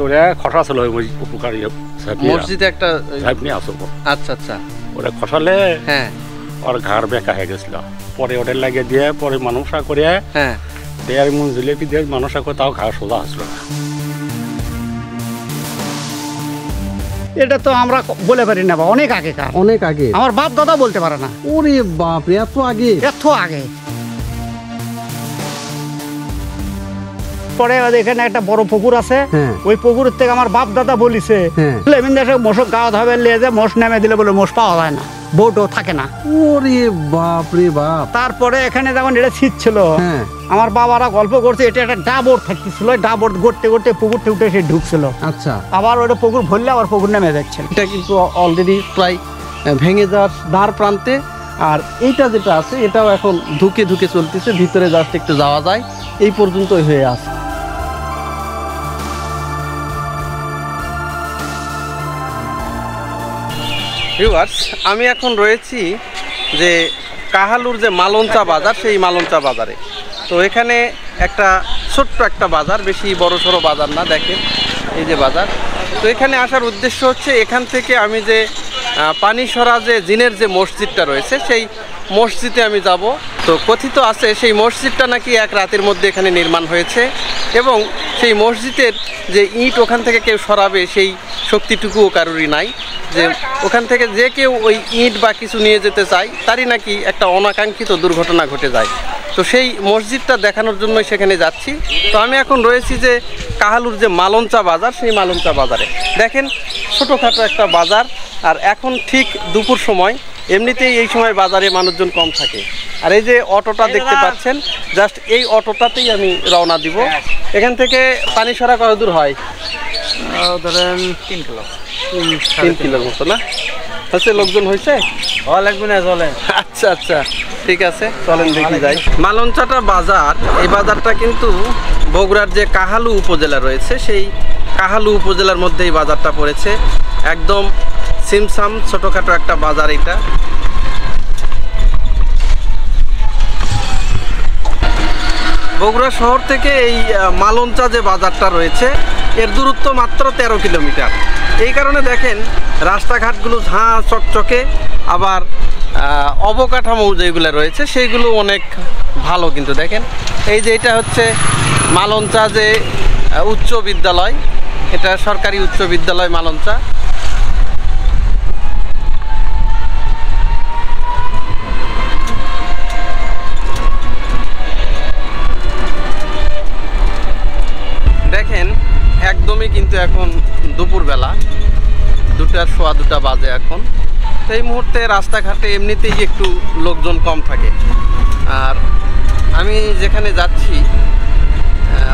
ওরা খসাছিল ওই উপকারী মসজিদে একটা সাহেব নিয়ে আসো। আচ্ছা আচ্ছা। ওরা খসালে হ্যাঁ ওর ঘাড় বেঁকা হয়ে গেছিল, পরে ওটা লাগিয়ে দিয়ে পরে মানুষা করে হ্যাঁ দেয়ার মন জিলেপি দিয়ে মানুষা করে তাও ঘাড় সোজা আসলো না। এটা তো আমরা বলে পারি না, বা অনেক আগে কার, অনেক আগে। আমার বাপ দাদা বলতে পারে না। ওরে বাপ রে, এত আগে? এত আগে। পরে এখানে একটা বড় পুকুর আছে, ওই পুকুরের থেকে আমার বাপ দাদা বলিছে মোষক গাওয়া হবে, লেজে মোষ নেমে দিলে বলে মোষ পাওয়া যায় না, বোটও থাকে না। ওরে বাপ রে বাপ। তারপরে এখানে যখন এটা শীত ছিল, আমার বাবারা গল্প করছে এটা একটা ডাবোর্ড থাকতেছিল, ডাবোর্ড গড়তে গড়তে পুকুরতে উঠে সে ঢুকছিল। আচ্ছা। আবার ওটা পুকুর ভরলে আবার পুকুর নেমে যাচ্ছে। এটা কিন্তু অলরেডি প্রায় ভেঙে যাওয়ার ধার প্রান্তে। আর এইটা যেটা আছে এটাও এখন ধুকে ধুকে চলতেছে, ভিতরে জাস্ট একটু যাওয়া যায়, এই পর্যন্তই হয়ে আছে। ভিউয়ার্স, আমি এখন রয়েছি যে কাহালুর যে মালঞ্চা বাজার, সেই মালঞ্চা বাজারে। তো এখানে একটা ছোট্ট একটা বাজার, বেশি বড় সড়ো বাজার না, দেখেন এই যে বাজার। তো এখানে আসার উদ্দেশ্য হচ্ছে এখান থেকে আমি যে পানিসরা যে জিনের যে মসজিদটা রয়েছে সেই মসজিদে আমি যাব। তো কথিত আছে সেই মসজিদটা নাকি এক রাতের মধ্যে এখানে নির্মাণ হয়েছে, এবং সেই মসজিদের যে ইট ওখান থেকে কেউ সরাবে সেই শক্তিটুকুও কারোরই নাই, যে ওখান থেকে যে কেউ ওই ইট বা কিছু নিয়ে যেতে চায় তারই নাকি একটা অনাকাঙ্ক্ষিত দুর্ঘটনা ঘটে যায়। তো সেই মসজিদটা দেখানোর জন্যই সেখানে যাচ্ছি। তো আমি এখন রয়েছি যে কাহালুর যে মালঞ্চা বাজার, সেই মালঞ্চা বাজারে। দেখেন ছোটোখাটো একটা বাজার, আর এখন ঠিক দুপুর সময়, এমনিতেই এই সময় বাজারে মানুষজন কম থাকে। আর এই যে অটোটা দেখতে পাচ্ছেন, জাস্ট এই অটোটাতেই আমি রওনা দিব। এখান থেকে পানিসরা কত দূর হয়? ধরেন 3 কিলো, 3 কিলোর মতো না হচ্ছে? লোকজন হয়েছে? লাগবে না, চলে। আচ্ছা আচ্ছা, ঠিক আছে, চলেন দেখি যাই। মালঞ্চাটা বাজার, এই বাজারটা কিন্তু বগুড়ার যে কাহালু উপজেলা রয়েছে সেই কাহালু উপজেলার মধ্যে এই বাজারটা পড়েছে। একদম সিমসাম ছোটোখাটো একটা বাজার এটা। বগুড়া শহর থেকে এই মালঞ্চা যে বাজারটা রয়েছে এর দূরত্ব মাত্র 13 কিলোমিটার। এই কারণে দেখেন রাস্তাঘাটগুলো ঝাঁ চকচকে, আবার অবকাঠামো যেগুলো রয়েছে সেইগুলো অনেক ভালো। কিন্তু দেখেন এই যে এটা হচ্ছে মালঞ্চা যে উচ্চ বিদ্যালয়, এটা সরকারি উচ্চ বিদ্যালয় মালঞ্চা। দেখেন একদমই কিন্তু এখন দুপুরবেলা, 2:15 বাজে এখন। তো এই মুহূর্তে রাস্তাঘাটে এমনিতেই একটু লোকজন কম থাকে। আর আমি যেখানে যাচ্ছি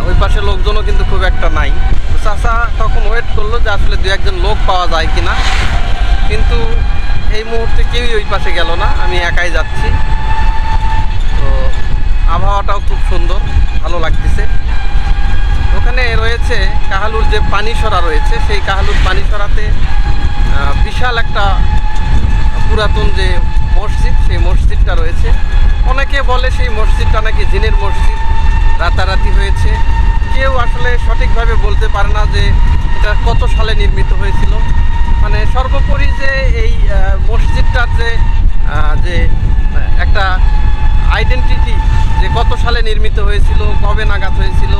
ওই পাশে লোকজনও কিন্তু খুব একটা নাই। চাচা তখন ওয়েট করলো যে আসলে 2-1 লোক পাওয়া যায় কিনা, কিন্তু এই মুহূর্তে কেউই ওই পাশে গেল না, আমি একাই যাচ্ছি। তো আবহাওয়াটাও খুব সুন্দর, ভালো লাগতেছে। ওখানে রয়েছে কাহালুর যে পানিসরা রয়েছে, সেই কাহালুর পানিসরাতে বিশাল একটা পুরাতন যে মসজিদ, সেই মসজিদটা রয়েছে। অনেকে বলে সেই মসজিদটা নাকি জিনের মসজিদ, রাতারাতি হয়েছে। কেউ আসলে সঠিকভাবে বলতে পারে না যে এটা কত সালে নির্মিত হয়েছিল। মানে সর্বোপরি যে এই মসজিদটার যে একটা আইডেন্টিটি, যে কত সালে নির্মিত হয়েছিল, কবে নাগাদ হয়েছিল,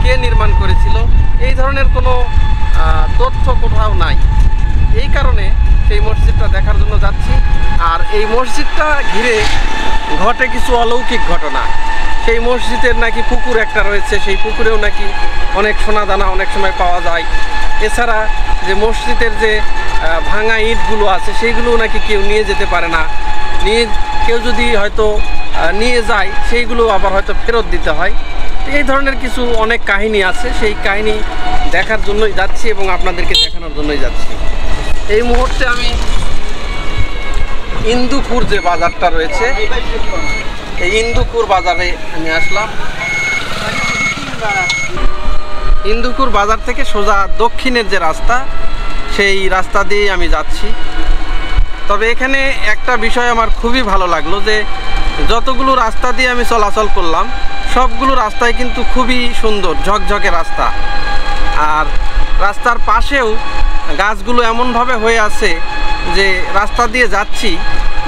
কে নির্মাণ করেছিল, এই ধরনের কোনো তথ্য কোথাও নাই। এই কারণে সেই মসজিদটা দেখার জন্য যাচ্ছি। আর এই মসজিদটা ঘিরে ঘটে কিছু অলৌকিক ঘটনা। সেই মসজিদের নাকি পুকুর একটা রয়েছে, সেই পুকুরেও নাকি অনেক সোনা দানা অনেক সময় পাওয়া যায়। এছাড়া যে মসজিদের যে ভাঙা ইটগুলো আছে সেইগুলোও নাকি কেউ নিয়ে যেতে পারে না, কেউ যদি হয়তো নিয়ে যায় সেইগুলো আবার হয়তো ফেরত দিতে হয়। এই ধরনের কিছু অনেক কাহিনী আছে, সেই কাহিনী দেখার জন্যই যাচ্ছি এবং আপনাদেরকে দেখানোর জন্যই যাচ্ছি। এই মুহূর্তে আমি ইন্দুপুর যে বাজারটা রয়েছে, এই ইন্দুপুর বাজারে আমি আসলাম। ইন্দুপুর বাজার থেকে সোজা দক্ষিণের যে রাস্তা, সেই রাস্তা দিয়েই আমি যাচ্ছি। তবে এখানে একটা বিষয় আমার খুবই ভালো লাগলো, যে যতগুলো রাস্তা দিয়ে আমি চলাচল করলাম সবগুলো রাস্তায় কিন্তু খুবই সুন্দর ঝকঝকে রাস্তা। আর রাস্তার পাশেও গাছগুলো এমনভাবে হয়ে আছে যে রাস্তা দিয়ে যাচ্ছি,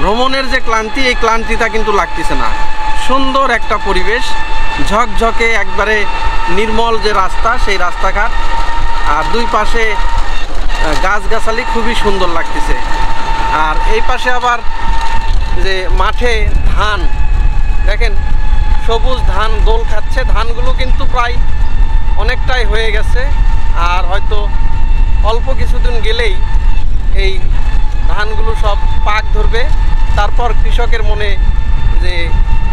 ভ্রমণের যে ক্লান্তি, এই ক্লান্তিটা কিন্তু লাগতেছে না। সুন্দর একটা পরিবেশ, ঝকঝকে একবারে নির্মল যে রাস্তা, সেই রাস্তাঘাট, আর দুই পাশে গাছগাছালি খুবই সুন্দর লাগতেছে। আর এই পাশে আবার যে মাঠে ধান, দেখেন সবুজ ধান দোল খাচ্ছে। ধানগুলো কিন্তু প্রায় অনেকটাই হয়ে গেছে, আর হয়তো অল্প কিছুদিন গেলেই এই ধানগুলো সব পাক ধরবে। তারপর কৃষকের মনে যে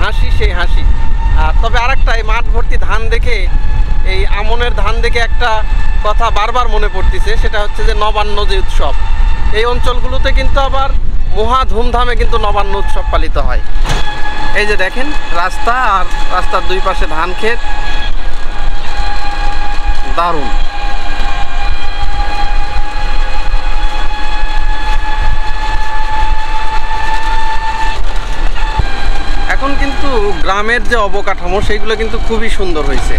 হাসি, সেই হাসি। আর তবে আরেকটা, এই মাঠ ভর্তি ধান দেখে, এই আমনের ধান দেখে একটা কথা বারবার মনে পড়তেছে, সেটা হচ্ছে যে নবান্ন যে উৎসব, এই অঞ্চলগুলোতে কিন্তু আবার মহা ধুমধামে কিন্তু নবান্ন উৎসব পালিত হয়। এই যে দেখেন রাস্তা, আর রাস্তার দুই পাশে ধান ক্ষেত, দারুণ। এখন কিন্তু গ্রামের যে অবকাঠামো, সেইগুলো কিন্তু খুবই সুন্দর হয়েছে।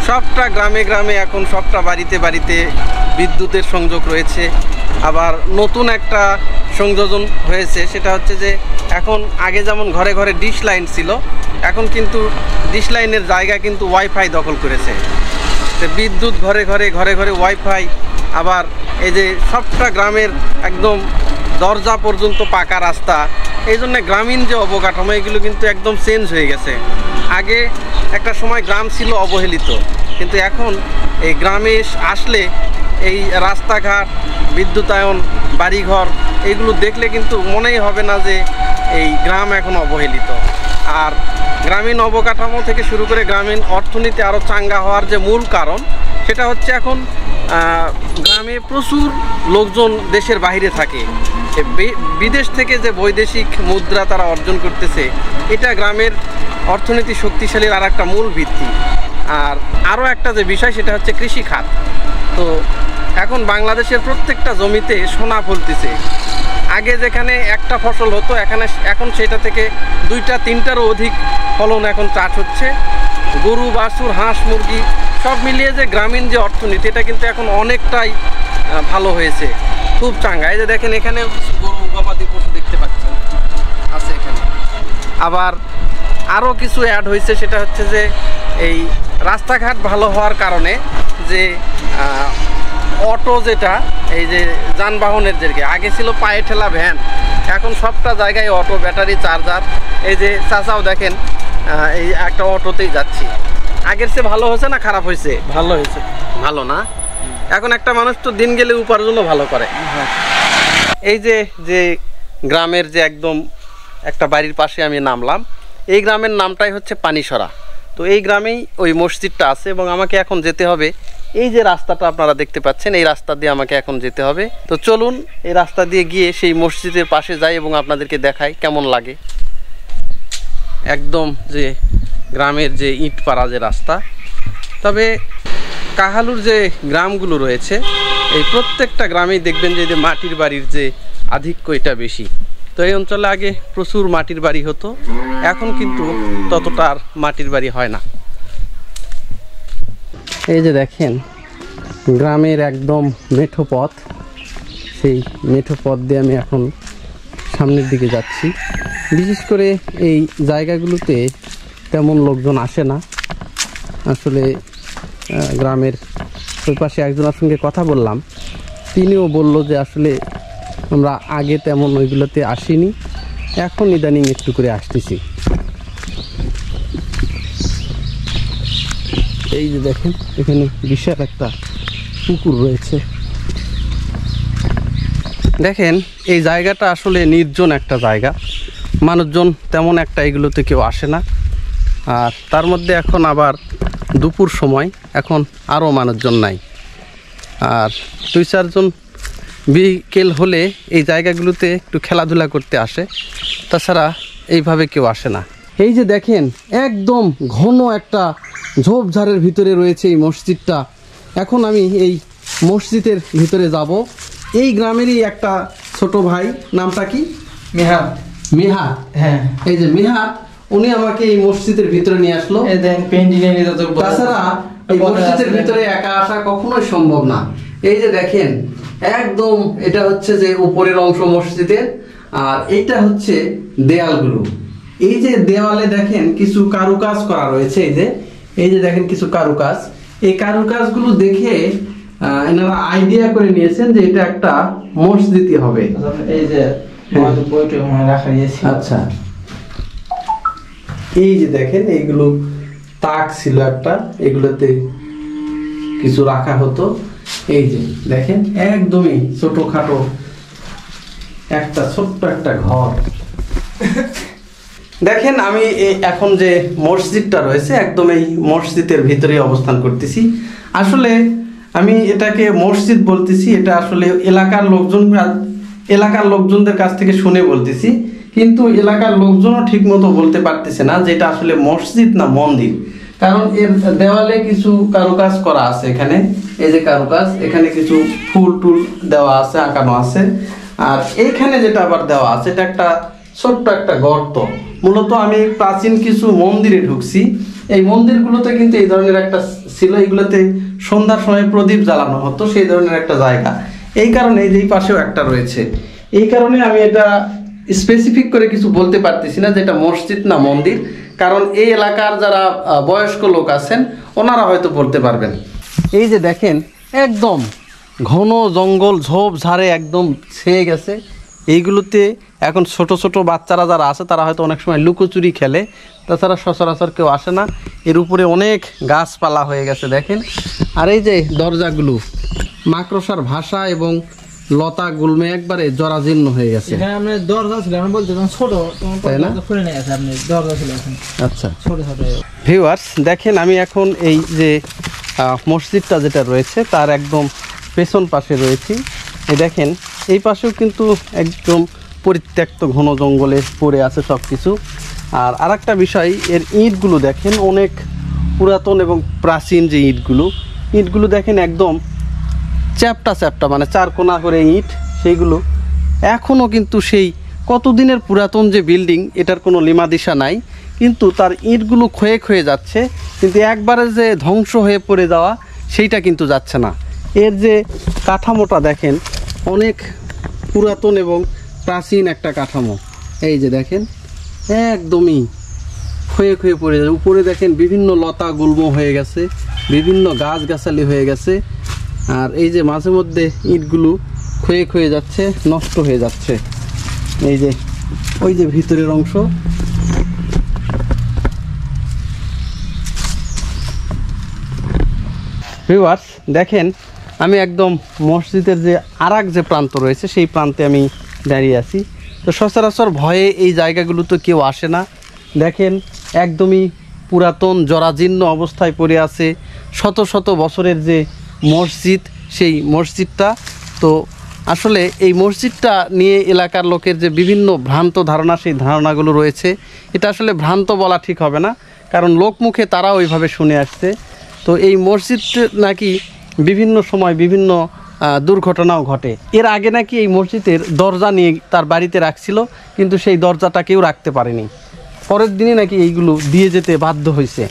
সবটা গ্রামে গ্রামে এখন সবটা বাড়িতে বাড়িতে বিদ্যুতের সংযোগ রয়েছে। আবার নতুন একটা সংযোজন হয়েছে, সেটা হচ্ছে যে এখন আগে যেমন ঘরে ঘরে ডিশ লাইন ছিল, এখন কিন্তু ডিশ লাইনের জায়গা কিন্তু ওয়াইফাই দখল করেছে। তো বিদ্যুৎ ঘরে ঘরে, ঘরে ঘরে ওয়াইফাই। আবার এই যে সবটা গ্রামের একদম দরজা পর্যন্ত পাকা রাস্তা, এই জন্য গ্রামীণ যে অবকাঠামো, এগুলো কিন্তু একদম চেঞ্জ হয়ে গেছে। আগে একটা সময় গ্রাম ছিল অবহেলিত, কিন্তু এখন এই গ্রামে আসলে এই রাস্তাঘাট, বিদ্যুতায়ন, বাড়িঘর, এইগুলো দেখলে কিন্তু মনেই হবে না যে এই গ্রাম এখন অবহেলিত। আর গ্রামীণ অবকাঠামো থেকে শুরু করে গ্রামীণ অর্থনীতি আরও চাঙ্গা হওয়ার যে মূল কারণ, সেটা হচ্ছে এখন গ্রামে প্রচুর লোকজন দেশের বাইরে থাকে। বিদেশ থেকে যে বৈদেশিক মুদ্রা তারা অর্জন করতেছে, এটা গ্রামের অর্থনীতি শক্তিশালীর আর একটা মূল ভিত্তি। আর আরও একটা যে বিষয়, সেটা হচ্ছে কৃষি খাত। তো এখন বাংলাদেশের প্রত্যেকটা জমিতে সোনা ফলতেছে। আগে যেখানে একটা ফসল হতো, এখন সেটা থেকে 2-3টারও অধিক ফলন এখন চাষ হচ্ছে। গরু, বাছুর, হাঁস, মুরগি সব মিলিয়ে যে গ্রামীণ যে অর্থনীতি, এটা কিন্তু এখন অনেকটাই ভালো হয়েছে, খুব চাঙ্গা। এই যে দেখেন এখানে গরু, গবাদি পশু দেখতে পাচ্ছেন আছে এখানে। আবার আরও কিছু অ্যাড হয়েছে, সেটা হচ্ছে যে এই রাস্তাঘাট ভালো হওয়ার কারণে যে অটো, যেটা এই যে যানবাহনের যে আগে ছিল পায়ে ঠেলা ভ্যান, এখন সবটা জায়গায় অটো, ব্যাটারি, চার্জার। এই যে চাচাও দেখেন এই একটা অটোতেই যাচ্ছি। আগের চেয়ে ভালো হয়েছে না খারাপ হয়েছে? ভালো হয়েছে। ভালো না? এখন একটা মানুষ তো দিন গেলে উপার্জনও ভালো করে। এই যে যে গ্রামের যে একদম একটা বাড়ির পাশে আমি নামলাম, এই গ্রামের নামটাই হচ্ছে পানিসরা। তো এই গ্রামেই ওই মসজিদটা আছে, এবং আমাকে এখন যেতে হবে এই যে রাস্তাটা আপনারা দেখতে পাচ্ছেন, এই রাস্তা দিয়ে আমাকে এখন যেতে হবে। তো চলুন এই রাস্তা দিয়ে গিয়ে সেই মসজিদের পাশে যাই এবং আপনাদেরকে দেখাই কেমন লাগে। একদম যে গ্রামের যে ইট পাড়া যে রাস্তা। তবে কাহালুর যে গ্রামগুলো রয়েছে, এই প্রত্যেকটা গ্রামেই দেখবেন যে মাটির বাড়ির যে আধিক্য, এটা বেশি। তো এই অঞ্চলে আগে প্রচুর মাটির বাড়ি হতো, এখন কিন্তু ততটা আর মাটির বাড়ি হয় না। এই যে দেখেন গ্রামের একদম মেঠো পথ, সেই মেঠো পথ দিয়ে আমি এখন সামনের দিকে যাচ্ছি। বিশেষ করে এই জায়গাগুলোতে তেমন লোকজন আসে না। আসলে গ্রামের ওই পাশে একজনের সঙ্গে কথা বললাম, তিনিও বলল যে আসলে আমরা আগে তেমন ওইগুলোতে আসিনি, এখন ইদানিং একটু করে আসতেছি। এই যে দেখেন এখানে বিশাল একটা পুকুর রয়েছে। দেখেন এই জায়গাটা আসলে নির্জন একটা জায়গা, মানুষজন তেমন একটা এগুলোতে কেউ আসে না। আর তার মধ্যে এখন আবার দুপুর সময়, এখন আরও মানুষজন নাই। আর 2-4জন বিকেল হলে এই জায়গাগুলোতে একটু খেলাধুলা করতে আসে, তাছাড়া এইভাবে কেউ আসে না। এই যে দেখেন একদম ঘন একটা ঝোপঝাড়ের ভিতরে রয়েছে এই মসজিদটা। এখন আমি এই মসজিদের ভিতরে যাব। এই গ্রামেরই একটা ছোট ভাই, নামটা কি? মেহাদ। মেহাদ? হ্যাঁ। এই যে মেহাদ, উনি আমাকে এই মসজিদের ভিতরে নিয়ে আসলো। এই দেখেন পেন্টিং এর নিয়ে তো। তাছাড়া এই মসজিদের ভিতরে একা আসা কখনোই সম্ভব না। এই যে দেখেন একদম এটা হচ্ছে যে উপরের অংশ মসজিদের, আর এইটা হচ্ছে দেয়ালগুলো। এই যে দেওয়ালে দেখেন কিছু কারুকাজ করা রয়েছে, এই যে দেখেন কিছু কারুকাজ। এই কারুকাজগুলো দেখে এনারা আইডিয়া করে নিয়েছেন যে এটা একটা মসজিদই হবে। এই যে বইটা রাখা গিয়েছে। আচ্ছা, এই যে দেখেন এইগুলো তাক ছিল একটা, এগুলোতে কিছু রাখা হতো। এই যে দেখেন একদমই ছোটখাটো একটা ছোট্ট একটা ঘর। দেখেন আমি এখন যে মসজিদটা রয়েছে একদম এই মসজিদের ভিতরে অবস্থান করতেছি। আসলে আমি এটাকে মসজিদ বলতেছি, এটা আসলে এলাকার লোকজনদের কাছ থেকে শুনে বলতেছি, কিন্তু এলাকার লোকজনও ঠিক মতো বলতে পারতেছে না যে এটা আসলে মসজিদ না মন্দির। কারণ এর দেওয়ালে কিছু কারুকাজ করা আছে, এখানে এই যে কারুকাজ, এখানে কিছু ফুল টুল দেওয়া আছে, আঁকানো আছে। আর এইখানে যেটা আবার দেওয়া আছে এটা একটা ছোট্ট একটা গর্ত। মূলত আমি প্রাচীন কিছু মন্দিরে ঢুকছি, এই মন্দিরগুলোতে কিন্তু এই ধরনের একটা ছিল, এইগুলোতে সন্ধ্যার সময় প্রদীপ জ্বালানো হতো, সেই ধরনের একটা জায়গা। এই কারণে এই পাশেও একটা রয়েছে, এই কারণে আমি এটা স্পেসিফিক করে কিছু বলতে পারতেছি না যে এটা মসজিদ না মন্দির, কারণ এই এলাকার যারা বয়স্ক লোক আছেন ওনারা হয়তো বলতে পারবেন। এই যে দেখেন একদম ঘন জঙ্গল ঝোপ ঝাড়ে একদম ছেয়ে গেছে। এইগুলোতে এখন ছোট ছোট বাচ্চারা যারা আছে তারা হয়তো অনেক সময় লুকোচুরি খেলে, তাছাড়া সচরাচর কেউ আসে না। এর উপরে অনেক গাছপালা হয়ে গেছে দেখেন। আর এই যে দরজাগুলো মাকড়সার ভাষা এবং লতা গুলমে একবারে জরাজীর্ণ হয়ে গেছে। এখানে আপনি দরজা ছিল, আমি বলতে ছোট, তাই না? খুলে নিয়ে গেছে আপনি দরজা ছিল এখানে। আচ্ছা ছোট ছোট ভিউয়ার্স দেখেন আমি এখন এই যে মসজিদটা যেটা রয়েছে তার একদম পেছন পাশে রয়েছি। এই দেখেন এই পাশেও কিন্তু একদম পরিত্যক্ত ঘন জঙ্গলে পড়ে আছে সব কিছু। আর আরেকটা বিষয়, এর ইটগুলো দেখেন অনেক পুরাতন এবং প্রাচীন যে ইটগুলো দেখেন একদম চ্যাপটা চ্যাপটা, মানে চারকোনা করে ইট, সেইগুলো এখনও কিন্তু সেই কতদিনের পুরাতন যে বিল্ডিং, এটার কোনো লিমাদিশা নাই, কিন্তু তার ইটগুলো ক্ষয়ে ক্ষয়ে যাচ্ছে, কিন্তু একবারে যে ধ্বংস হয়ে পড়ে যাওয়া সেইটা কিন্তু যাচ্ছে না। এর যে কাঠামোটা দেখেন অনেক পুরাতন এবং প্রাচীন একটা কাঠামো। এই যে দেখেন একদমই ক্ষয়ে ক্ষয়ে পড়ে যাচ্ছে। উপরে দেখেন বিভিন্ন লতা গুল্ম হয়ে গেছে, বিভিন্ন গাছগাছালি হয়ে গেছে। আর এই যে মাঝে মধ্যে ইটগুলো ক্ষয়ে ক্ষয়ে যাচ্ছে, নষ্ট হয়ে যাচ্ছে। এই যে ওই যে ভিতরের অংশ, ভিউয়ার্স দেখেন আমি একদম মসজিদের যে আরেক যে প্রান্ত রয়েছে সেই প্রান্তে আমি দাঁড়িয়ে আছি। তো সচরাচর ভয়ে এই জায়গাগুলোতে কেউ আসে না। দেখেন একদমই পুরাতন জরাজীর্ণ অবস্থায় পড়ে আছে, শত শত বছরের যে মসজিদ, সেই মসজিদটা। তো আসলে এই মসজিদটা নিয়ে এলাকার লোকের যে বিভিন্ন ভ্রান্ত ধারণা, সেই ধারণাগুলো রয়েছে, এটা আসলে ভ্রান্ত বলা ঠিক হবে না, কারণ লোকমুখে তারা ওইভাবে শুনে আসছে। তো এই মসজিদ নাকি বিভিন্ন সময় বিভিন্ন দুর্ঘটনাও ঘটে। এর আগে নাকি এই মসজিদের দরজা নিয়ে তার বাড়িতে রাখছিল, কিন্তু সেই দরজাটা কেউ রাখতে পারেনি, পরের দিনে নাকি এইগুলো দিয়ে যেতে বাধ্য হয়েছে।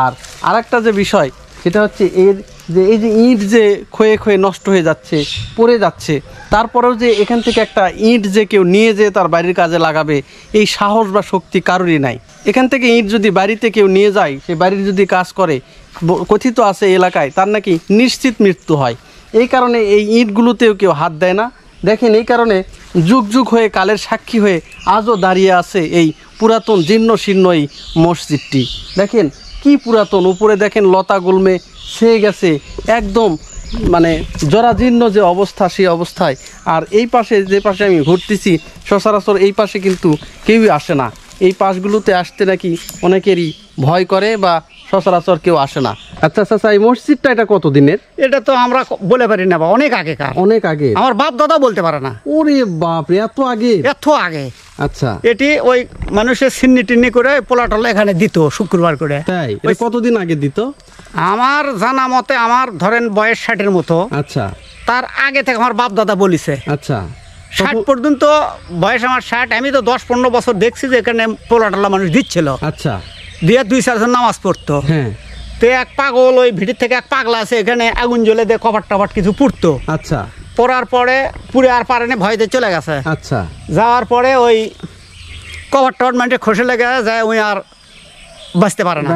আর আরেকটা যে বিষয় সেটা হচ্ছে এই যে ইট যে ক্ষয়ে ক্ষয়ে নষ্ট হয়ে যাচ্ছে, পড়ে যাচ্ছে, তারপরেও যে এখান থেকে একটা ইট যে কেউ নিয়ে যেয়ে তার বাড়ির কাজে লাগাবে এই সাহস বা শক্তি কারোরই নাই। এখান থেকে ইট যদি বাড়িতে কেউ নিয়ে যায়, সে বাড়ির যদি কাজ করে, কথিত আছে এলাকায় তার নাকি নিশ্চিত মৃত্যু হয়। এই কারণে এই ইটগুলোতেও কেউ হাত দেয় না। দেখেন এই কারণে যুগ যুগ হয়ে কালের সাক্ষী হয়ে আজও দাঁড়িয়ে আছে এই পুরাতন জীর্ণ শীর্ণ এই মসজিদটি। দেখেন কি পুরাতন, উপরে দেখেন লতা গুলমে ছেয়ে গেছে, একদম মানে জরাজীর্ণ যে অবস্থা, সেই অবস্থায়। আর এই পাশে যে পাশে আমি ঘুরতেছি, সচরাচর এই পাশে কিন্তু কেউই আসে না। এই পাশগুলোতে আসতে নাকি অনেকেরই ভয় করে বা সচরাচর কেউ আসে না। আচ্ছা আচ্ছা, এই মসজিদটা এটা কত দিনের? এটা তো আমরা বলে পারি না, অনেক আগে কার, অনেক আগে। আমার বাপ দাদা বলতে পারে না। ওরে বাপ রে, এত আগে? এত আগে। আচ্ছা, এটি ওই মানুষের সিন্নি টিন্নি করে পোলা টোলা এখানে দিত শুক্রবার করে। তাই? কতদিন আগে দিত? আমার জানা মতে আমার ধরেন বয়স 60-এর মতো। আচ্ছা, তার আগে থেকে আমার বাপ দাদা বলিছে। আচ্ছা, 60 পর্যন্ত বয়স আমার 60। আমি তো 10-15 বছর দেখছি যে এখানে পোলা টোলা মানুষ দিচ্ছিল। আচ্ছা, দিয়ে 2-4 জন নামাজ পড়তো। হ্যাঁ। তো তো এক পাগল ওই ভিড়ের থেকে এক পাগলা আছে এখানে আগুন জ্বলে দিয়ে কপাট টপাট কিছু পুড়তো। আচ্ছা, পড়ার পরে পুরে আর পারেনি, ভয়তে চলে গেছে। আচ্ছা, যাওয়ার পরে ওই কভার টভার মাইন্ডে খসে লেগে যায়, ওই আর বাঁচতে পারে না।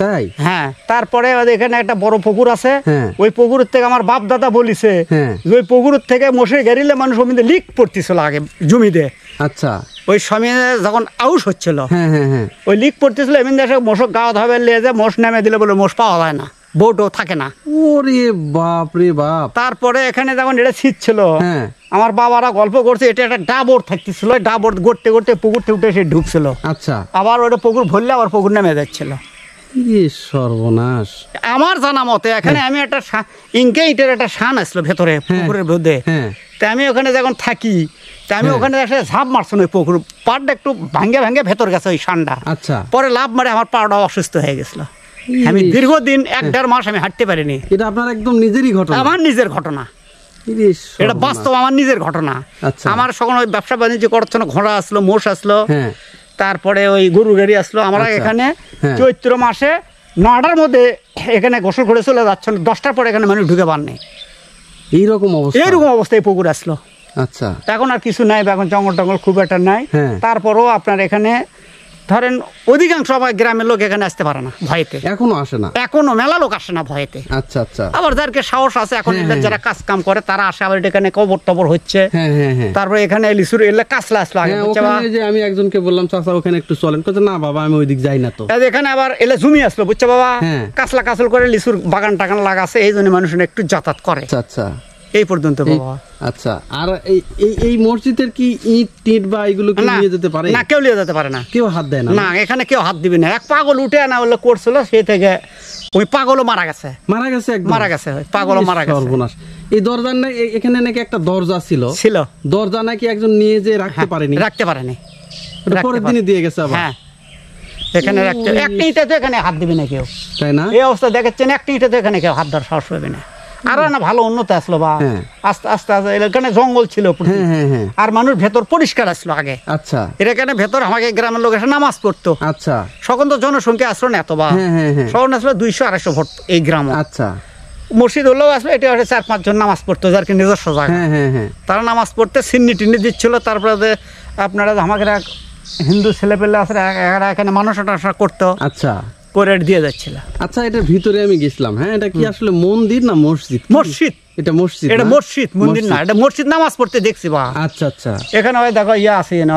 তাই? হ্যাঁ। তারপরে এখানে একটা বড় পুকুর আছে, হ্যাঁ। ওই পুকুরের থেকে আমার বাপ দাদা বলিছে হ্যাঁ। যে ওই পুকুরের থেকে মশে গেরিলে মানুষ ওমিতে লিক পড়তেছিল আগে জমিতে। আচ্ছা, ওই সময়ে যখন আউশ হচ্ছিল, হ্যাঁ হ্যাঁ হ্যাঁ, ওই লিক পড়তেছিল, এমনি দেশে মশক গাওয়া ধবে লিয়ে যায়, মোষ নেমে দিলে বলে মোষ পাওয়া যায় না, বোটও থাকে না। ওরে বাপ রে বাপ। তারপরে এখানে যখন এটা শীত ছিল, হ্যাঁ, আমার বাবারা গল্প করছে এটা একটা ডাবর থাকতেছিল, ডাবর গড়তে গড়তে পুকুর থেকে উঠে সে ঢুকছিল, আচ্ছা, আবার ওটা পুকুর ভরলে আবার পুকুর নেমে যাচ্ছিল। ইয়ে সর্বনাশ। আমার জানা মতে এখানে আমি একটা ইনকে ইটের একটা শান আসলো ভেতরে পুকুরের মধ্যে, হ্যাঁ, তা আমি ওখানে যখন থাকি তা আমি ওখানে এসে ঝাঁপ মারছি ওই পুকুর, পাড়টা একটু ভাঙ্গে ভাঙ্গে ভেতর গেছে ওই শানটা। আচ্ছা, পরে লাভ মারে আমার পাড়টা অসুস্থ হয়ে গেছিল। আমি দীর্ঘদিন 1-1.5 মাস আমি হাঁটতে পারিনি। এটা আপনার একদম নিজেরই ঘটনা? আমার নিজের ঘটনা, ইরে সর্বনাশ। এটা বাস্তব আমার নিজের ঘটনা। আচ্ছা। আমার সকল ওই ব্যবসা বাণিজ্য করছিল, ঘোড়া আসলো, মোষ আসলো, হ্যাঁ, তারপরে ওই গরু গাড়ি আসলো। আমরা আচ্ছা। এখানে হ্যাঁ। চৈত্র মাসে 9টার মধ্যে এখানে গোসল করে চলে যাচ্ছিল, 10টার পরে এখানে মানুষ ঢুকে পাননি। এইরকম অবস্থা? এইরকম অবস্থায় পুকুর আসলো। আচ্ছা, এখন আর কিছু নাই, এখন জঙ্গল টঙ্গল খুব একটা নাই। হ্যাঁ। তারপরও আপনার এখানে ধরেন অধিকাংশ আমার গ্রামের লোক এখানে আসতে পারে না ভয়েতে, এখনো আসে না? এখনো মেলা লোক আসে না ভয়েতে। আচ্ছা আচ্ছা, আবার যাদেরকে সাহস আছে এখন হ্যাঁ, এদের হ্যাঁ। যারা কাজ কাম করে তারা আসে, আবার এখানে কবর টবর হচ্ছে। হ্যাঁ হ্যাঁ হ্যাঁ, তারপরে এখানে লিচুর এলে কাঁচলা আসলো আগে, হ্যাঁ, বুঝছে বা? ওখানে যে আমি একজনকে বললাম চাচা ওখানে একটু চলেন, কত না বাবা আমি ওইদিক যাই না তো। এখানে আবার এলে জমি আসলো, বুঝছে বাবা? হ্যাঁ। কাঁচলা কাঁচল করে লিচুর বাগান টাগান লাগাছে, এই জন্য মানুষ একটু যাতায়াত করে। আচ্ছা আচ্ছা, এই পর্যন্ত বাবা। আচ্ছা। আর এই মসজিদের কি ইট টিট বা এগুলো কি না, নিয়ে যেতে পারে? না, কেউ নিয়ে যেতে পারে না। কেউ হাত দেয় না? না, এখানে কেউ হাত দিবে না। এক পাগল উঠে আনা হলে করছিল, সেই থেকে ওই পাগলও মারা গেছে। মারা গেছে? একদম মারা গেছে, ওই পাগলও মারা গেছে। সর্বনাশ। এই দরজার না এখানে নাকি একটা দরজা ছিল, দরজা নাকি একজন নিয়ে যে রাখতে পারেনি? রাখতে পারেনি, পরের দিনে দিয়ে গেছে আবার? হ্যাঁ, এখানে রাখতে একটা ইটা তো এখানে হাত দিবে না কেউ, তাই না? এই অবস্থা দেখাচ্ছেন, একটা ইটা তো এখানে কেউ হাত ধর সাহস পাবে না। আর না ভালো উন্নত আসলো বা হ্যাঁ। আস্তে আস্তে আস্তে এখানে জঙ্গল ছিল প্রচুর। হ্যাঁ হ্যাঁ হ্যাঁ, আর মানুষ ভেতর পরিষ্কার আসলো আগে। আচ্ছা, এর এখানে ভেতর আমাকে গ্রামের লোক এসে নামাজ পড়তো। আচ্ছা, সকল তো জনসংখ্যা আসলো না এত বা, হ্যাঁ হ্যাঁ হ্যাঁ, শহর আসলো 200-250 ভোট এই গ্রাম। আচ্ছা, মসজিদ হলেও আসলো, এটা হচ্ছে 4-5 জন নামাজ পড়তো, যার কি নিজস্ব জায়গা। হ্যাঁ হ্যাঁ হ্যাঁ, তারা নামাজ পড়তে সিন্নি টিন্নি দিচ্ছিল। তারপরে যে আপনারা আমাকে হিন্দু ছেলে পেলে আছে এরা এখানে মানুষ টাসা করতো, আচ্ছা, করে দিয়ে যাচ্ছিল। আচ্ছা, এটার ভিতরে আমি গেছিলাম। হ্যাঁ, এটা কি আসলে মন্দির না মসজিদ? মসজিদ। এটা মসজিদ? এটা মসজিদ, মন্দির না। এটা মসজিদ, নামাজ পড়তে দেখছি বা। আচ্ছা আচ্ছা, এখানে ওই দেখো ইয়া আছে না,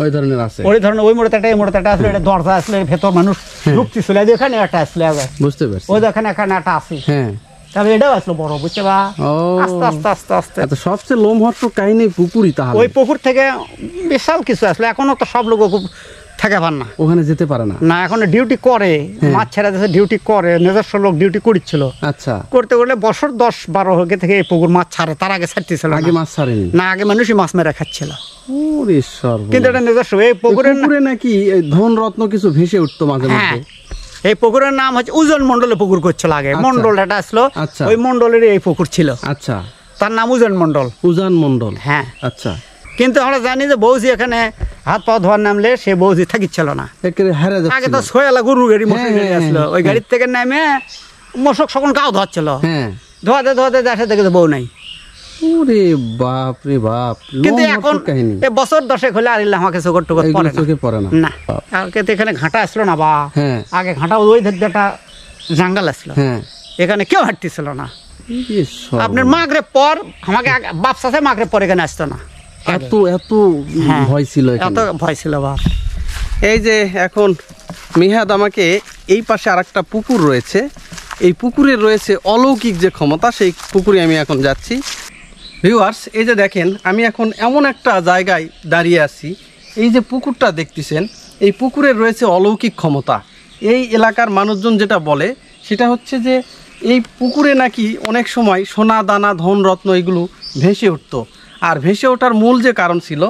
ওই ধরনের আছে, ওই ধরনের ওই মোড়াতে এই মোড়াতে আসলে এটা দরজা আসলে ভেতর মানুষ ঢুকতেছিল, এখানে একটা আসলে বুঝতে পারছি। ওই দেখেন এখানে একটা আছে। হ্যাঁ, তবে এটাও আসলো বড়, বুঝছে বা? ও আস্তে আস্তে আস্তে আস্তে আচ্ছা, সবচেয়ে লোমহর্ষক কাহিনী পুকুরই তাহলে। ওই পুকুর থেকে বিশাল কিছু আসলো। এখনো তো সব লোক খুব থাকে পান না, ওখানে যেতে পারে না। না, এখন ডিউটি করে, মাছ ছেড়ে দিয়েছে, ডিউটি করে, নিজস্ব লোক ডিউটি করছিল। আচ্ছা, করতে করলে বছর 10-12 আগে থেকে এই পুকুর মাছ ছাড়ে, তার আগে ছাড়তেছিল আগে মাছ ছাড়েনি না, আগে মানুষই মাছ মেরে খাচ্ছিল। ওরে সর্বনাশ। কিন্তু এটা নিজস্ব এই পুকুরে নাকি ধন রত্ন কিছু ভেসে উঠতো মাঝে হ্যাঁ, মধ্যে। এই পুকুরের নাম হচ্ছে উজন মন্ডলে পুকুর করছিল আগে। আচ্ছা। মন্ডল এটা আসলো, আচ্ছা। ওই মন্ডলের এই পুকুর ছিল, আচ্ছা, তার নাম উজন মন্ডল। উজান মন্ডল? হ্যাঁ। আচ্ছা, কিন্তু আমরা জানি যে বৌজি এখানে হাত পা ধোয়ার নামলে সে বৌজি থাকিছিল না। একেবারে হারা যাচ্ছে। আগে তো সোয়ালা গরু গাড়ি মশক গাড়ি হ্যাঁ, আসলো, ওই গাড়ির থেকে নেমে মশক সকল গাও ধোয়াচ্ছিল, হ্যাঁ, ধোয়াতে ধোয়াতে দেশে দেখে বউ নাই। ওরে বাপ রে বাপ, কিন্তু এখন লোমহর্ষক কাহিনী। এই বছর 10 হলে আর আমাকে চোখর টোকর এগুলো পড়ে না। চোখে পড়ে না। না, কালকে তো এখানে ঘাটা আসলো না বা। হ্যাঁ, আগে ঘাটা ওই একটা জঙ্গল আসলো, হ্যাঁ, এখানে কেউ হাঁটতেছিল না। ইয়ে সর্বনাশ। আপনার মাগরে পর আমাকে বাপ সাথে মাগরে পর এখানে আসতো না, এত এত হ্যাঁ, ভয় ছিল এত এখানে। ভয় ছিল বাপ। এই যে এখন মিহাদ আমাকে এই পাশে আরেকটা পুকুর রয়েছে, এই পুকুরে রয়েছে অলৌকিক যে ক্ষমতা, সেই পুকুরে আমি এখন যাচ্ছি। ভিউয়ার্স, এই যে দেখেন আমি এখন এমন একটা জায়গায় দাঁড়িয়ে আছি, এই যে পুকুরটা দেখতেছেন, এই পুকুরে রয়েছে অলৌকিক ক্ষমতা। এই এলাকার মানুষজন যেটা বলে সেটা হচ্ছে যে এই পুকুরে নাকি অনেক সময় সোনা দানা ধন রত্ন এগুলো ভেসে উঠতো। আর ভেসে ওঠার মূল যে কারণ ছিল,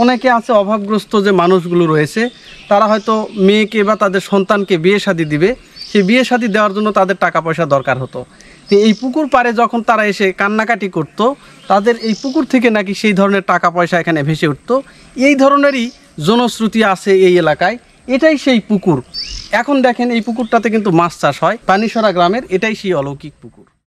অনেকে আছে অভাবগ্রস্ত যে মানুষগুলো রয়েছে, তারা হয়তো মেয়েকে বা তাদের সন্তানকে বিয়ে শাদী দিবে, সেই বিয়ে শাদী দেওয়ার জন্য তাদের টাকা পয়সা দরকার হতো। তো এই পুকুর পাড়ে যখন তারা এসে কান্নাকাটি করতো, তাদের এই পুকুর থেকে নাকি সেই ধরনের টাকা পয়সা এখানে ভেসে উঠতো। এই ধরনেরই জনশ্রুতি আছে এই এলাকায়। এটাই সেই পুকুর। এখন দেখেন এই পুকুরটাতে কিন্তু মাছ চাষ হয়, পানিসরা গ্রামের, এটাই সেই অলৌকিক পুকুর।